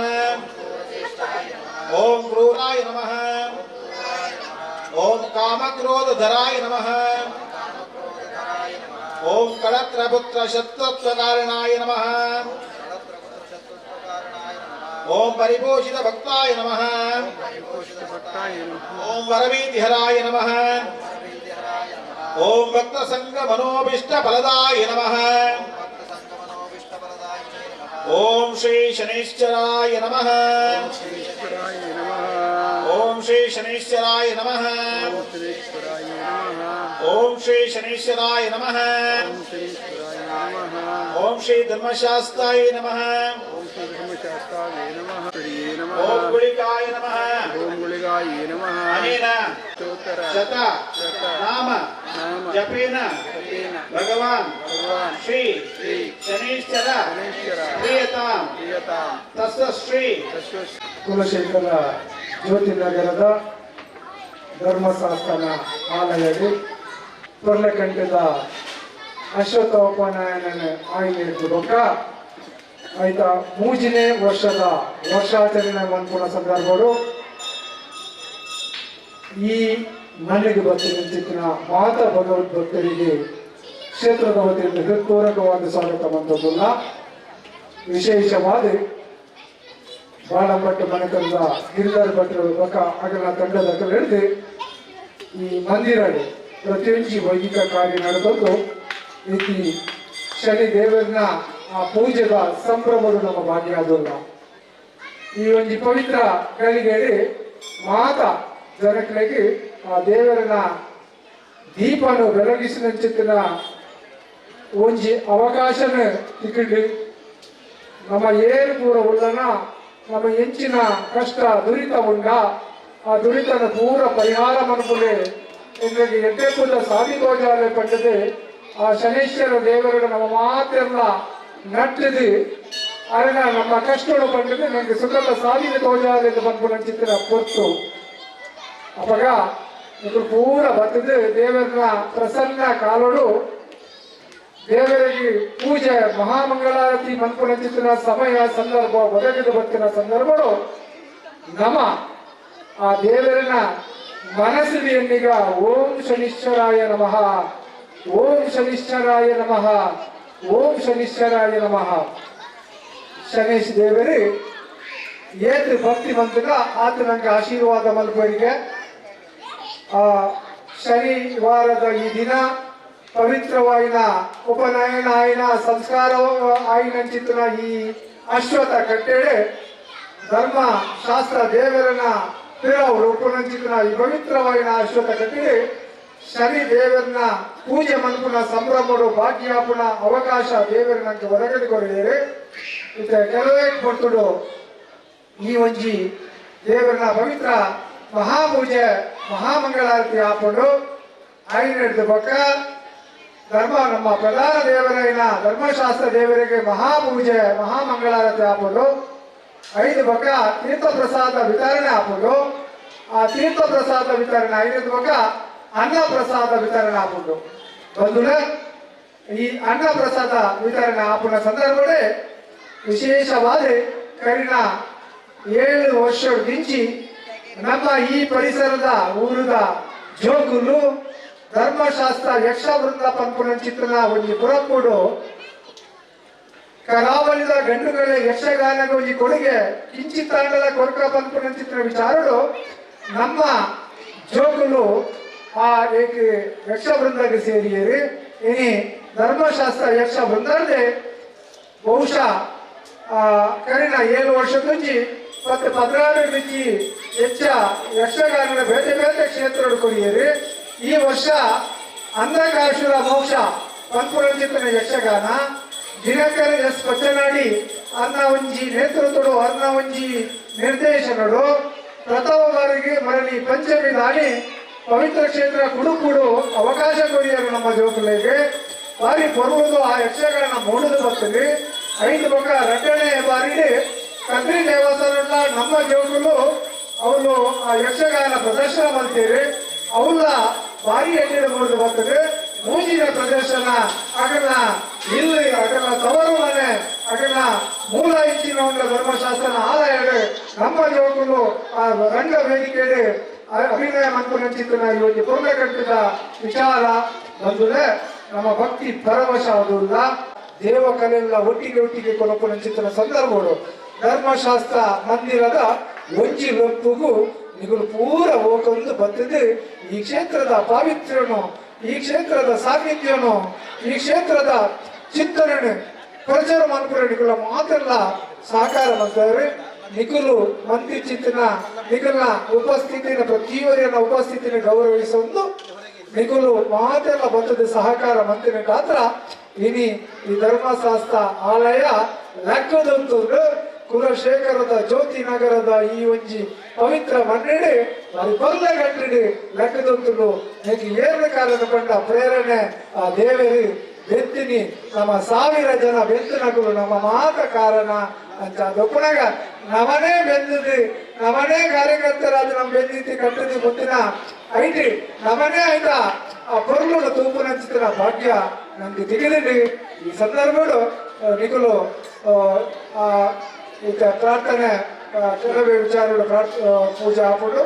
ओम क्रूराय नमः ओम कामक्रोधधराय नमः ओम कलत्रपुत्र शत्रुत्वकारणाय नमः ओम परिपोषित भक्ताय नमः भक्ताय नमः ओम वरवीतिहराय नमः ओम भक्त संग मनोभिष्ट फलदाय नमः ओम श्री शनैश्चराय नमः ईश्वराय नमः ओम ಶ್ರೀ ಶನೀಶ್ವರಾಯ ನಮಃ. ಓಂ ಶನೇಶ್ವರಾಯ ನಮಃ. ಓಂ ಶ್ರೀ ಶನೀಶ್ವರಾಯ ನಮಃ. ಓಂ ಶನೇಶ್ವರಾಯ ನಮಃ. ಓಂ ಶ್ರೀ ಧರ್ಮಶಾಸ್ತ್ರಾಯ ನಮಃ. ಓಂ ಶ್ರೀ ಧರ್ಮಶಾಸ್ತ್ರಾಯ ನಮಃ. ಶ್ರೀಯೇ ನಮಃ. ಓಂ ಗುಳಿಕಾಯ ನಮಃ. ಓಂ ಗುಳಿಗಾಯ ನಮಃ. ಅನೇನ ಸ್ತೋತ್ರ ಶತ ನಾಮ ನಾಮ ಜಪೇನ ಜಪೇನ ಭಗವಾನ್ ಭಗವಾನ್ ಶ್ರೀ ಶ್ರೀ ಶನೀಶ್ವರ ಶನೇಶ್ವರ ಪ್ರಿಯತಾಂ ಪ್ರಿಯತಾಂ ತಸ್ಸ ಶ್ರೀ ತಸ್ವಸ್ ಕುಲಶೇಖರ ಜ್ಯೋತಿನಗರದ ಧರ್ಮಶಾಸ್ತ್ರನ ಆಲಯದಲ್ಲಿ ಪೊರ್ಲಕಂಠದ ಅಶ್ವತ್ಥೋಪನಯನ ಆಯ್ಕೆ ಬೊಕ್ಕ ಆಯ್ತ ಮೂಜನೇ ವರ್ಷದ ವರ್ಷಾಚರಣೆ ಮನ್ಪುನ ಸಂದರ್ಭಗಳು ಈ ಮನೆಗೆ ಬರ್ತಿನ ಮಾತಾ ಭಗವದ್ ಭಕ್ತರಿಗೆ ಕ್ಷೇತ್ರದ ವತಿಯಿಂದ ಹೃತ್ಪೂರ್ವಕವಾದ ಸ್ವಾಗತ ಮಂತದಲ್ಲ. ವಿಶೇಷವಾದ ಬಾಳಂಬಟ್ಟು ಮನೆತನದ ಗಿರಿಧರ್ ಭಟ್ರು ಬಕ ಅಗಲ ತಂಡದ ಹಿಡಿದು ಈ ಮಂದಿರಡಿ ಪ್ರತಿಯೊಂದು ವೈದಿಕ ಕಾರ್ಯ ನಡೆದದ್ದು ಈ ಶನಿ ದೇವರನ್ನ ಆ ಪೂಜೆದ ಸಂಭ್ರಮಗಳು ನಮ್ಮ ಭಾಗ್ಯ ಆದಲ್ಲ. ಈ ಒಂದು ಪವಿತ್ರ ಗಳಿಗೆಯಲ್ಲಿ ಮಾತಾ ಜನಗಳಿಗೆ ಆ ದೇವರನ್ನ ದೀಪನು ಬೆಳಗಿಸಿನ ಚಿತ್ತಿನ ಒಂಜಿ ಅವಕಾಶನ ತಿಕ್ಕಿಂಡು ನಮ್ಮ ಏನು ಪೂರ ಉಳ್ಳನ ನಮ್ಮ ಹೆಂಚಿನ ಕಷ್ಟ ದುರಿತ ಉಂಡ ಆ ದುರಿತನ ಪೂರ ಪರಿಹಾರ ಮನಪುಲೆ ಎಂಗಳಿಗೆ ಎಡ್ಡೆ ಪೂಜ ಸಾಧಿಗೋಜಾಲೆ ಪಂಡದೆ ಆ ಶನೇಶ್ವರ ದೇವರ ನಮ್ಮ ಮಾತೆಲ್ಲ ನಟ್ಟದು ಅರಣ ನಮ್ಮ ಕಷ್ಟಗಳು ಪಂಡದೆ ನನಗೆ ಸುಖದ ಸಾಧಿಗೆ ತೋಜಾಲೆ ಬಂದ್ಬಿಡ ಚಿತ್ರ ಪೊತ್ತು ಅವಾಗ ಇವರು ಪೂರ ಬರ್ತದೆ ದೇವರನ್ನ ಪ್ರಸನ್ನ ಕಾಲೋಡು ದೇವರಿಗೆ ಪೂಜೆ ಮಹಾಮಂಗಳಾರತಿ ಮನ್ಪುನ ಚಿತ್ರ ಸಮಯ ಸಂದರ್ಭ ಒದಗಿದು ಬರ್ತಿನ ಸಂದರ್ಭಗಳು ನಮ್ಮ ಆ ದೇವರನ್ನ ಮನಸ್ಸಿನಿಗ ಓಂ ಶನೀಶ್ವರಾಯ ನಮಃ, ಓಂ ಶನೀಶ್ವರಾಯ ನಮಃ, ಓಂ ಶನೀಶ್ವರಾಯ ನಮಃ. ಶನೇಶ್ ದೇವರು ಏತು ಭಕ್ತಿ ಬಂತಗ ಆತ ನಂಗೆ ಆಶೀರ್ವಾದ ಮಲ್ಪರಿಗೆ ಆ ಶನಿವಾರದ ಈ ದಿನ ಪವಿತ್ರವಾಯಿನ ಉಪನಯನ ಆಯ್ನ ಸಂಸ್ಕಾರ ಆಯ್ನ ಚಿತ್ರ ಈ ಅಶ್ವತ್ಥ ಕಟ್ಟೆಡೆ ಧರ್ಮ ಶಾಸ್ತ್ರ ದೇವರನ್ನ ಪಿರವರು ಉಪನಂಚಿತನ ಈ ಪವಿತ್ರವಾಯಿನ ಅಶ್ವತ್ಥ ಕಟ್ಟೆಡೆ ಶನಿ ದೇವರನ್ನ ಪೂಜೆ ಮನ್ಪುನ ಸಂಭ್ರಮರು ಭಾಗ್ಯಾಪುನ ಅವಕಾಶ ದೇವರನ್ನ ಒದಗಡೆ ಕೊರಿಯರು ಇತ ಕೆಲವೇ ಕೊಟ್ಟುಡು ಈ ಒಂಜಿ ದೇವರನ್ನ ಪವಿತ್ರ ಮಹಾಪೂಜೆ ಮಹಾಮಂಗಳಾರತಿ ಹಾಕೊಂಡು ಆಯ್ನ ಹಿಡಿದ ಪಕ್ಕ ಧರ್ಮ ನಮ್ಮ ಪ್ರಧಾನ ದೇವರೈನ ಧರ್ಮಶಾಸ್ತ್ರ ದೇವರಿಗೆ ಮಹಾಪೂಜೆ ಮಹಾಮಂಗಳಾರತಿ ಹಾಕೊಂಡು 5 ಪಕ್ಕ ತೀರ್ಥ ಪ್ರಸಾದ ವಿತರಣೆ ಹಾಕೊಂಡು ಆ ತೀರ್ಥ ಪ್ರಸಾದ ವಿತರಣೆ 5 ಪಕ್ಕ ಅನ್ನ ಪ್ರಸಾದ ವಿತರಣೆ ಹಾಕೊಂಡು ಬಂಧುಗಳೇ ಈ ಅನ್ನ ಪ್ರಸಾದ ವಿತರಣೆ ಹಾಪುನ ಸಂದರ್ಭದಲ್ಲಿ ವಿಶೇಷವಾದ ಕರಿನ 7 ವರ್ಷ ದಿಂಚಿ ನಮ್ಮ ಈ ಪರಿಸರದ ಊರದ ಜೋಗುಲು ಧರ್ಮಶಾಸ್ತ್ರ ಯಕ್ಷ ವೃಂದ ಪಂಪುನ ಚಿತ್ರನ ಒಂದು ಪುರಕ್ಕೂಡು ಕರಾವಳಿದ ಗಂಡುಗಳ ಯಕ್ಷಗಾನಗ ಒಂದು ಕೊಡುಗೆ ಕಿಂಚಿತ್ತಾಂಡದ ಕೊರಕ ಪಂಪುನ ಚಿತ್ರ ವಿಚಾರಗಳು ನಮ್ಮ ಜೋಗುಲು ಆ ಏಕ ಯಕ್ಷ ವೃಂದಕ್ಕೆ ಸೇರಿಯರು ಇನಿ ಧರ್ಮಶಾಸ್ತ್ರ ಯಕ್ಷ ವೃಂದದಲ್ಲಿ ಬಹುಶಃ ಕರಿನ 7 ವರ್ಷ ಮುಂಚಿ ಮತ್ತು 16 ಮಿಂಚಿ ಹೆಚ್ಚ ಯಕ್ಷಗಾನದ ಬೇರೆ ಬೇರೆ ಕ್ಷೇತ್ರ ಕೊಡಿಯರು ಈ ವರ್ಷ ಅಂಧಕಾಸುರ ಮೋಕ್ಷ ಪಂಪುರಂಜಿತನ ಯಕ್ಷಗಾನ ದಿನಕರ ಎಸ್ ಪಚ್ಚನಾಡಿ ಅನ್ನ ಒಂಜಿ ನೇತೃತ್ವಡು ಅನ್ನ ಒಂಜಿ ನಿರ್ದೇಶನಡು ಪ್ರಥಮ ಬಾರಿಗೆ ಮರಳಿ ಪಂಚಮಿ ದಾನಿ ಪವಿತ್ರ ಕ್ಷೇತ್ರ ಕುಡುಕುಡು ಅವಕಾಶ ಕೊಡಿಯರು ನಮ್ಮ ಜೋಕುಲೆಗೆ ಬಾರಿ ಬರುವುದು ಆ ಯಕ್ಷಗಾನ ಮೂಡುದು ಬರ್ತದೆ 5 ಪಕ್ಕ 2ನೇ ಬಾರಿ ಕದ್ರಿ ದೇವಸ್ಥಾನ ನಮ್ಮ ಜೋಕುಲು ಅವರು ಆ ಯಕ್ಷಗಾನ ಪ್ರದರ್ಶನ ಮಾಡ್ತೀರಿ ಅವಳ ಭಾರಿ ಎಣ್ಣೆ ಮೂಡಿದು ಬರ್ತದೆ ಮೂಜಿನ ಪ್ರದರ್ಶನ ಅಗಲ ಇಲ್ಲಿ ಅಗಲ ತವರು ಮನೆ ಅಗಲ ಮೂಲ ಇಂಚಿನ ಒಂದು ಧರ್ಮಶಾಸ್ತ್ರನ ಆಲಯ ನಮ್ಮ ಜೋಕುಲು ಆ ರಂಗ ವೇದಿಕೆ ಅಭಿನಯ ಮನ್ಪುನ ಚಿತ್ರನ ಇವತ್ತು ಪೂರ್ಣಗಂಟದ ವಿಚಾರ ಬಂದುದೇ ನಮ್ಮ ಭಕ್ತಿ ಪರವಶ ಆಗುವುದಿಲ್ಲ ದೇವ ಕಲೆಲ್ಲ ಒಟ್ಟಿಗೆ ಕೊನಪುನ ಚಿತ್ರನ ಸಂದರ್ಭಗಳು ಧರ್ಮಶಾಸ್ತ್ರ ಮಂದಿರದ ಒಂಜಿ ಲೊಪ್ಪುಗೂ ನಿಗಳು ಪೂರ ಹೋಗೊಂದು ಬರ್ತದೆ ಈ ಕ್ಷೇತ್ರದ ಪಾವಿತ್ರ್ಯನು ಈ ಕ್ಷೇತ್ರದ ಸಾನ್ನಿಧ್ಯನು ಈ ಕ್ಷೇತ್ರದ ಚಿತ್ತರಣೆ ಪ್ರಚಾರ ಮಾಡ್ಕೊಳ್ಳಿಗಳ ಮಾತೆಲ್ಲ ಸಹಕಾರ ಮಾಡ್ತಾರೆ ನಿಖಿಲು ಮಂತ್ರಿ ಚಿಂತನ ನಿಖಿಲ್ನ ಉಪಸ್ಥಿತಿನ ಪ್ರತಿಯೊರಿಯನ್ನ ಉಪಸ್ಥಿತಿನ ಗೌರವಿಸೊಂದು ನಿಖಿಲು ಮಾತೆಲ್ಲ ಬಂದದ ಸಹಕಾರ ಮಂತ್ರಿನ ಗಾತ್ರ ಇನಿ ಈ ಧರ್ಮಶಾಸ್ತ್ರ ಆಲಯ ಲೆಕ್ಕದಂತೂ ಕುಲಶೇಖರದ ಜ್ಯೋತಿ ನಗರದ ಈ ಒಂಜಿ ಪವಿತ್ರ ಮಣ್ಣೆಡೆ ಅದು ಬಲ್ಲ ಗಂಟೆಡೆ ಲೆಕ್ಕದಂತೂ ನೆಗೆ ಏರ್ನ ಕಾಲದ ಪಂಡ ಪ್ರೇರಣೆ ಆ ದೇವರು ಬೆಂತಿನಿ ನಮ್ಮ 1000 ಜನ ಬೆಂತಿನಗಳು ನಮ್ಮ ಮಾತ ಕಾರಣ ಅಂತ ದೊಪ್ಪನಾಗ ನಮನೇ ಬೆಂದದು ನಮನೇ ಕಾರ್ಯಕರ್ತರಾದ ನಮ್ಮ ಬೆಂದಿತಿ ಕಟ್ಟದಿ ಮುಂದಿನ ಐಟಿ ನಮನೇ ಆಯ್ತಾ ಆ ಪೊರ್ಲು ತೂಪುನಂಚಿನ ಭಾಗ್ಯ ನಮ್ಗೆ ತೆಗೆದಿದೆ ಈ ಸಂದರ್ಭಗಳು ನಿಖಲು ಈಗ ಪ್ರಾರ್ಥನೆ ಕೆಲವೇ ವಿಚಾರಗಳು ಪೂಜೆ ಹಾಕೊಂಡು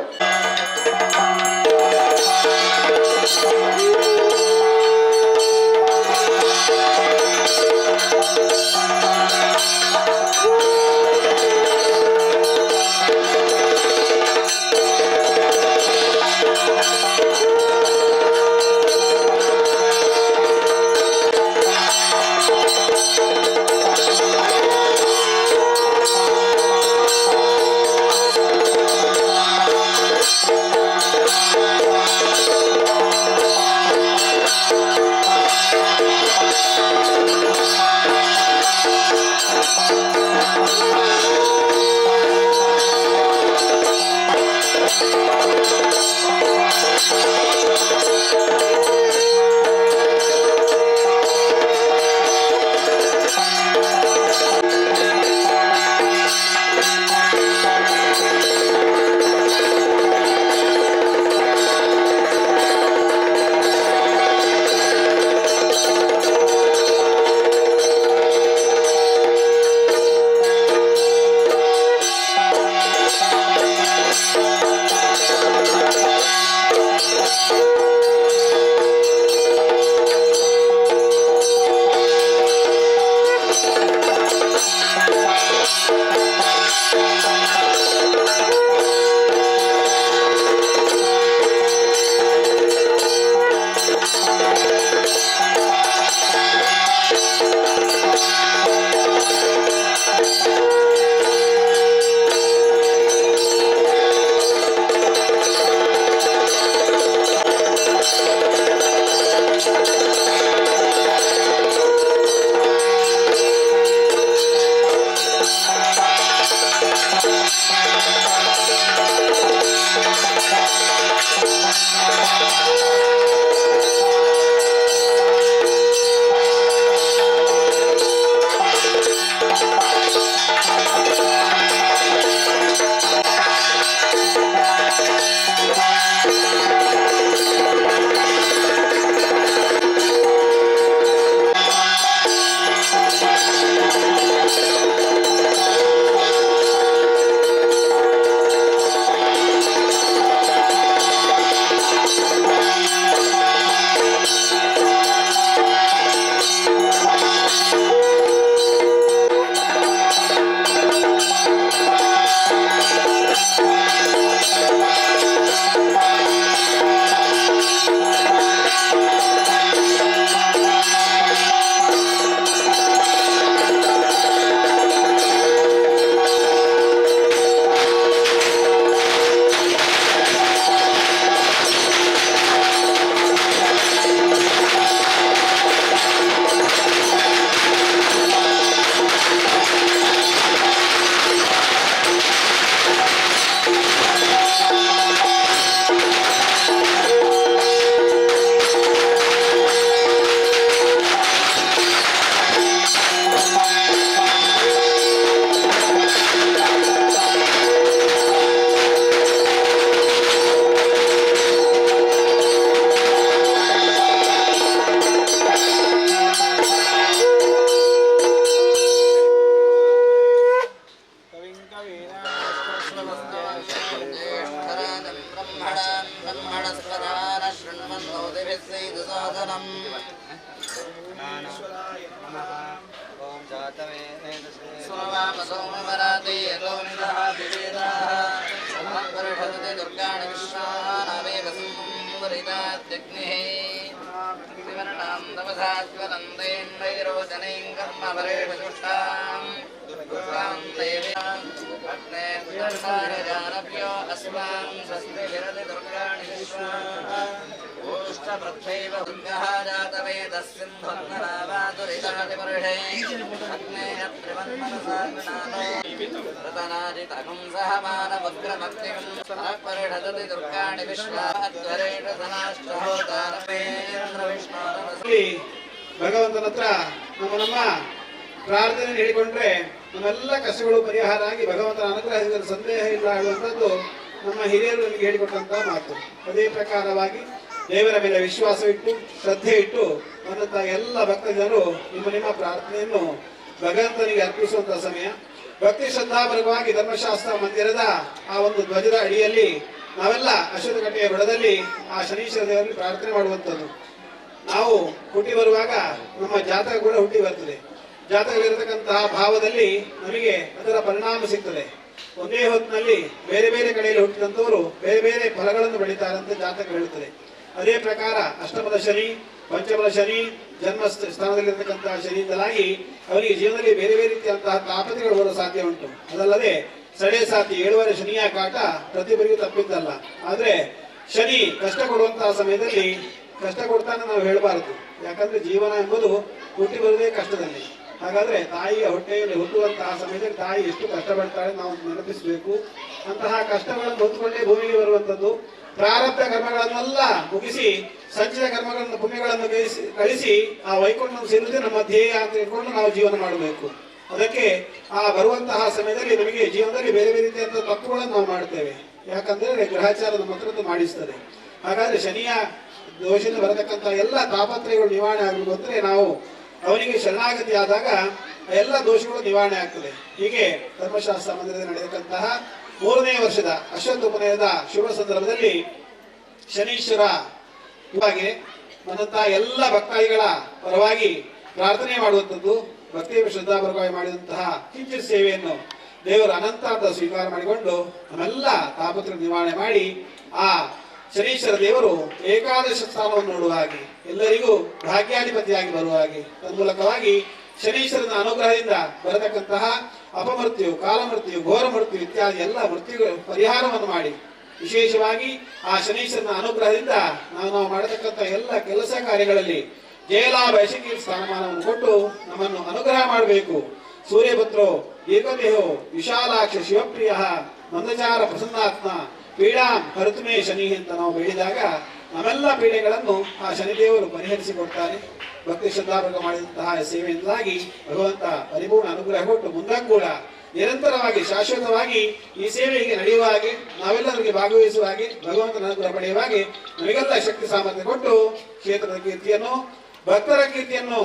कर्म षट्कारजानभ्यो अस्मान् स्वस्तिभिरति दुर्गाणि विश्वा ओष्ठप्रथैव दुर्गः जातवेदः सिन्धुर्नरावातुरितादिवर्षे अग्नेय त्रिवन्मनसा विनानो रतनाजितकं सह मानवग्रभक्तिं परिषदति दुर्गाणि विश्वा अध्वरेण ಇಲ್ಲಿ ಭಗವಂತನ ಹತ್ರ ನಮ್ಮ ಪ್ರಾರ್ಥನೆ ಹೇಳಿಕೊಂಡ್ರೆ ನಮ್ಮೆಲ್ಲ ಕಷ್ಟಗಳು ಪರಿಹಾರ ಆಗಿ ಭಗವಂತನ ಅನುಗ್ರಹದಿಂದ ಸಂದೇಹ ಇಲ್ಲ ಹೇಳುವಂಥದ್ದು ನಮ್ಮ ಹಿರಿಯರು ನಮಗೆ ಹೇಳಿಕೊಟ್ಟಂತಹ ಮಾತು. ಅದೇ ಪ್ರಕಾರವಾಗಿ ದೇವರ ಮೇಲೆ ವಿಶ್ವಾಸವಿಟ್ಟು ಶ್ರದ್ಧೆ ಇಟ್ಟು ಬಂದಂತಹ ಎಲ್ಲ ಭಕ್ತ ಜನರು ನಿಮ್ಮ ಪ್ರಾರ್ಥನೆಯನ್ನು ಭಗವಂತನಿಗೆ ಅರ್ಪಿಸುವಂತಹ ಸಮಯ. ಭಕ್ತಿ ಶ್ರದ್ಧಾಪರವಾಗಿ ಧರ್ಮಶಾಸ್ತ್ರ ಮಂದಿರದ ಆ ಒಂದು ಧ್ವಜದ ಅಡಿಯಲ್ಲಿ ನಾವೆಲ್ಲ ಅಶ್ವತ್ಥಕಟ್ಟೆಯ ಬುಡದಲ್ಲಿ ಆ ಶನೀಶ್ವರ ದೇವರಲ್ಲಿ ಪ್ರಾರ್ಥನೆ ಮಾಡುವಂಥದ್ದು. ನಾವು ಹುಟ್ಟಿ ಬರುವಾಗ ನಮ್ಮ ಜಾತಕ ಕೂಡ ಹುಟ್ಟಿ ಬರ್ತದೆ. ಜಾತಕವಿರತಕ್ಕಂತಹ ಭಾವದಲ್ಲಿ ನಮಗೆ ಅದರ ಪರಿಣಾಮ ಸಿಗ್ತದೆ. ಒಂದೇ ಹೊತ್ತಿನಲ್ಲಿ ಬೇರೆ ಬೇರೆ ಕಡೆಯಲ್ಲಿ ಹುಟ್ಟಿದಂಥವರು ಬೇರೆ ಬೇರೆ ಫಲಗಳನ್ನು ಪಡಿತಾರಂತೆ ಜಾತಕ ಹೇಳುತ್ತದೆ. ಅದೇ ಪ್ರಕಾರ ಅಷ್ಟಮದ ಶನಿ, ಪಂಚಮದ ಶನಿ, ಜನ್ಮ ಸ್ಥಾನದಲ್ಲಿರತಕ್ಕಂತಹ ಶನಿಯಿಂದಲಾಗಿ ಅವರಿಗೆ ಜೀವನದಲ್ಲಿ ಬೇರೆ ಬೇರೆ ರೀತಿಯಂತಹ ತಾಪತ್ರೆಗಳು ಬರಲು ಸಾಧ್ಯ ಉಂಟು. ಅದಲ್ಲದೆ ಸಡೆ ಸಾತಿ 7 ಶನಿಯ ಕಾಟ ಪ್ರತಿಯೊಬ್ಬರಿಗೂ ತಪ್ಪಿದ್ದಲ್ಲ. ಆದ್ರೆ ಶನಿ ಕಷ್ಟ ಕೊಡುವಂತಹ ಸಮಯದಲ್ಲಿ ಕಷ್ಟ ಕೊಡ್ತಾನೆ ನಾವು ಹೇಳಬಾರದು. ಯಾಕಂದ್ರೆ ಜೀವನ ಎಂಬುದು ಹುಟ್ಟಿ ಬರುವುದೇ ಕಷ್ಟದಲ್ಲಿ. ಹಾಗಾದ್ರೆ ತಾಯಿಯ ಹೊಟ್ಟೆಯಲ್ಲಿ ಹುಟ್ಟುವಂತಹ ಸಮಯದಲ್ಲಿ ತಾಯಿ ಎಷ್ಟು ಕಷ್ಟಪಡ್ತಾಳೆ ನಾವು ನೆನಪಿಸಬೇಕು. ಅಂತಹ ಕಷ್ಟಗಳನ್ನು ಹೊತ್ತುಕೊಂಡೇ ಭೂಮಿಗೆ ಬರುವಂತದ್ದು. ಪ್ರಾರಬ್ಧ ಕರ್ಮಗಳನ್ನೆಲ್ಲ ಮುಗಿಸಿ ಸಂಚಿತ ಕರ್ಮಗಳನ್ನು ಪುಣ್ಯಗಳನ್ನು ಕಳಿಸಿ ಆ ವೈಕುಂಠವನ್ನು ಸೇರುವುದೇ ನಮ್ಮ ಧ್ಯೇಯ ಅಂತ ಇಟ್ಕೊಂಡು ನಾವು ಜೀವನ ಮಾಡಬೇಕು. ಅದಕ್ಕೆ ಆ ಬರುವಂತಹ ಸಮಯದಲ್ಲಿ ನಮಗೆ ಜೀವನದಲ್ಲಿ ಬೇರೆ ಬೇರೆ ರೀತಿಯಂತಹ ತಪ್ಪುಗಳನ್ನು ನಾವು ಮಾಡ್ತೇವೆ. ಯಾಕಂದ್ರೆ ಗ್ರಹಚಾರ ನಮ್ಮ ಹತ್ರ ಮಾಡಿಸ್ತದೆ. ಹಾಗಾದ್ರೆ ಶನಿಯ ದೋಷದಿಂದ ಬರತಕ್ಕಂತಹ ಎಲ್ಲ ತಾಪತ್ರಯಗಳು ನಿವಾರಣೆ ಆಗಬೇಕು ಅಂದ್ರೆ ನಾವು ಅವನಿಗೆ ಶರಣಾಗತಿ ಆದಾಗ ಎಲ್ಲ ದೋಷಗಳು ನಿವಾರಣೆ ಆಗ್ತದೆ. ಹೀಗೆ ಧರ್ಮಶಾಸ್ತ್ರ ಮಂದಿರದಲ್ಲಿ ನಡೆಯತಕ್ಕಂತಹ 3ನೇ ವರ್ಷದ ಅಶ್ವತ್ಥೋಪನಯದ ಶುಭ ಸಂದರ್ಭದಲ್ಲಿ ಶನೀಶ್ವರ ಇವಾಗೆ ಬಂದಂತಹ ಎಲ್ಲ ಭಕ್ತಾದಿಗಳ ಪರವಾಗಿ ಪ್ರಾರ್ಥನೆ ಮಾಡುವಂಥದ್ದು. ಭಕ್ತಿ ಶ್ರದ್ಧಾಪರವಾಗಿ ಮಾಡಿದಂತಹ ಕಿಂಚಿತ್ ಸೇವೆಯನ್ನು ದೇವರು ಅನಂತ ಅಂತ ಸ್ವೀಕಾರ ಮಾಡಿಕೊಂಡು ನಮ್ಮೆಲ್ಲ ತಾಪತ್ರ ನಿವಾರಣೆ ಮಾಡಿ ಆ ಶನೀಶ್ವರ ದೇವರು ಏಕಾದಶ ಸ್ಥಾನವನ್ನು ನೋಡುವ ಹಾಗೆ ಎಲ್ಲರಿಗೂ ಭಾಗ್ಯಾಧಿಪತಿಯಾಗಿ ಬರುವ ಹಾಗೆ ತನ್ಮೂಲಕವಾಗಿ ಶನೀಶ್ವರನ ಅನುಗ್ರಹದಿಂದ ಬರತಕ್ಕಂತಹ ಅಪಮೃತ್ಯು, ಕಾಲಮೃತ್ಯು, ಘೋರ ಮೃತ್ಯು ಇತ್ಯಾದಿ ಎಲ್ಲ ಮೃತ್ಯುಗಳ ಪರಿಹಾರವನ್ನು ಮಾಡಿ ವಿಶೇಷವಾಗಿ ಆ ಶನೀಶ್ವರನ ಅನುಗ್ರಹದಿಂದ ನಾವು ಮಾಡತಕ್ಕಂಥ ಎಲ್ಲ ಕೆಲಸ ಕಾರ್ಯಗಳಲ್ಲಿ ಜಯಲಾಭ ಯಶಕಿ ಸ್ಥಾನಮಾನವನ್ನು ಕೊಟ್ಟು ನಮ್ಮನ್ನು ಅನುಗ್ರಹ ಮಾಡಬೇಕು. ಸೂರ್ಯಪುತ್ರೋ ದೀರ್ಘದೇಹೋ ವಿಶಾಲಾಕ್ಷ ಶಿವಪ್ರಿಯ ಮಂದಚಾರ ಪ್ರಸನ್ನಾತ್ಮ ಪೀಡಾಂ ಹರತುಮೇ ಶನಿ ಅಂತ ನಾವು ಬೇಡಿದಾಗ ನಮ್ಮೆಲ್ಲ ಪೀಡೆಗಳನ್ನು ಆ ಶನಿದೇವರು ಪರಿಹರಿಸಿಕೊಡ್ತಾರೆ. ಭಕ್ತಿ ಶ್ರದ್ಧಾಪೂರ್ವಕ ಮಾಡಿದಂತಹ ಸೇವೆಯಿಂದಾಗಿ ಭಗವಂತ ಪರಿಪೂರ್ಣ ಅನುಗ್ರಹ ಕೊಟ್ಟು ಮುಂದಕ್ಕೂ ಕೂಡ ನಿರಂತರವಾಗಿ ಶಾಶ್ವತವಾಗಿ ಈ ಸೇವೆ ಹೀಗೆ ನಡೆಯುವ ಹಾಗೆ ನಾವೆಲ್ಲರಿಗೆ ಭಾಗವಹಿಸುವ ಹಾಗೆ ಭಗವಂತನ ಅನುಗ್ರಹ ಪಡೆಯುವ ಹಾಗೆ ನಮಗೆಲ್ಲ ಶಕ್ತಿ ಸಾಮರ್ಥ್ಯ ಕೊಟ್ಟು ಕ್ಷೇತ್ರದ ಕೀರ್ತಿಯನ್ನು ಭಕ್ತರ ಕೀರ್ತಿಯನ್ನು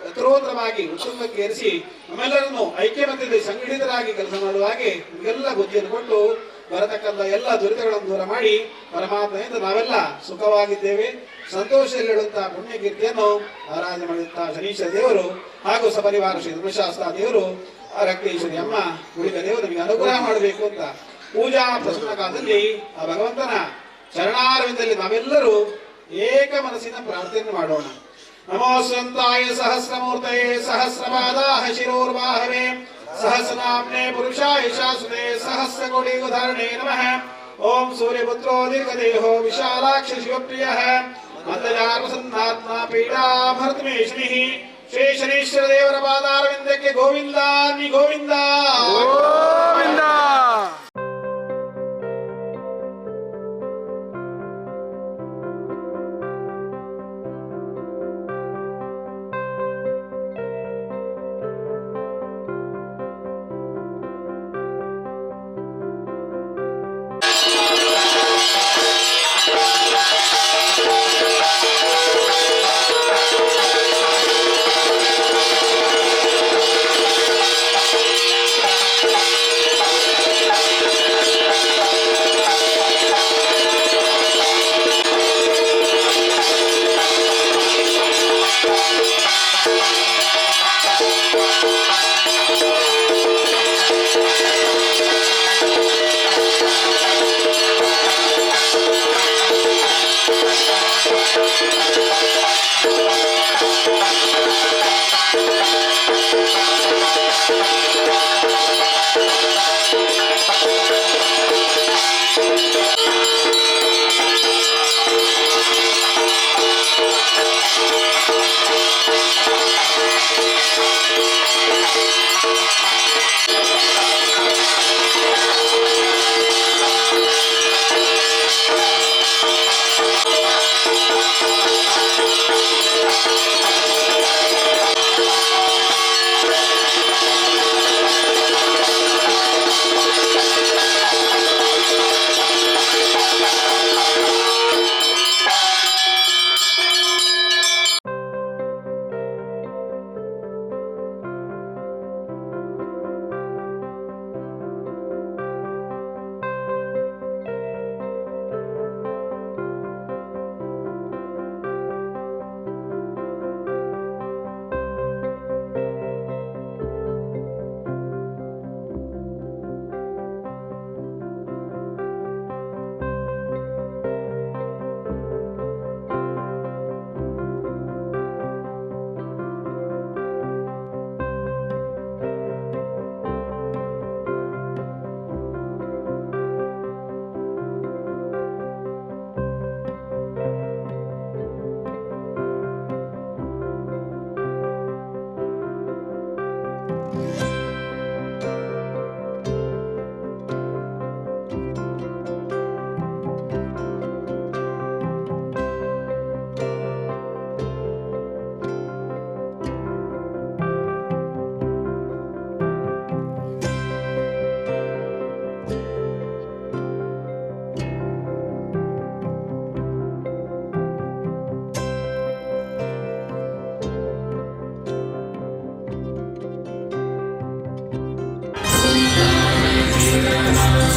ಉತ್ತರೋತ್ತರವಾಗಿ ಉತ್ತುಂಗಕ್ಕೆ ಏರಿಸಿ ನಮ್ಮೆಲ್ಲರನ್ನು ಐಕ್ಯಮತ್ಯದಲ್ಲಿ ಸಂಘಟಿತರಾಗಿ ಕೆಲಸ ಮಾಡುವ ಹಾಗೆ ನಿಮಗೆಲ್ಲ ಬುದ್ಧಿಯನ್ನು ಕೊಟ್ಟು ಬರತಕ್ಕಂಥ ಎಲ್ಲ ದುರಿತಗಳನ್ನು ದೂರ ಮಾಡಿ ಪರಮಾತ್ಮೆಯಿಂದ ನಾವೆಲ್ಲ ಸುಖವಾಗಿದ್ದೇವೆ, ಸಂತೋಷದಲ್ಲಿ ಹೇಳುವಂತಹ ಪುಣ್ಯ ಕೀರ್ತಿಯನ್ನು ಆರಾಧನೆ ಮಾಡಿದಂತಹ ಶನೀಶ್ವರ ದೇವರು ಹಾಗೂ ಸಪರಿವಾರ ಶ್ರೀ ಧರ್ಮಶಾಸ್ತ್ರ ದೇವರು ಆ ರಕ್ತೇಶ್ವರಿ ಅಮ್ಮ ಉಳಿದ ದೇವರು ನಮಗೆ ಅನುಗ್ರಹ ಮಾಡಬೇಕು ಅಂತ ಪೂಜಾ ಪ್ರಸನ್ನ ಕಾಲದಲ್ಲಿ ಆ ಭಗವಂತನ ಚರಣಾರವಿಂದದಲ್ಲಿ ನಾವೆಲ್ಲರೂ ಏಕ ಮನಸ್ಸಿನ ಪ್ರಾರ್ಥನೆ ಮಾಡೋಣ. ನಮೋ ಸ್ವಂತಾಯ ಸಹಸ್ರಮೂರ್ತಯೇ ಸಹಸ್ರಪಾದಾಹ ಶಿರೋರ್ವಾಹವೇ ಸಹಸ್ರನಾಮ್ನೇ ಪುರುಷಾಯ ಶಾಶ್ವತೆ ಸಹಸ್ರಕೋಟಿ ಉದಾಹರಣೆ ನಮಃ. ಓಂ ಸೂರ್ಯಪುತ್ರೋ ದೀರ್ಘದೇಹೋ ವಿಶಾಲಾಕ್ಷ ಶಿವಪ್ರಿಯಃ ಮಂದಜಾರ ಪ್ರಸನ್ನಾತ್ಮ ಪೀಡಾಭರ್ತಮೇ ಶನಿಃ. ಶ್ರೀ ಶನೀಶ್ವರ ದೇವರ ಪಾದಾರವಿಂದಕ್ಕೆ ಗೋವಿಂದ ನಿ ಗೋವಿಂದ ಗೋವಿಂದ.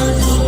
ಸಾಧು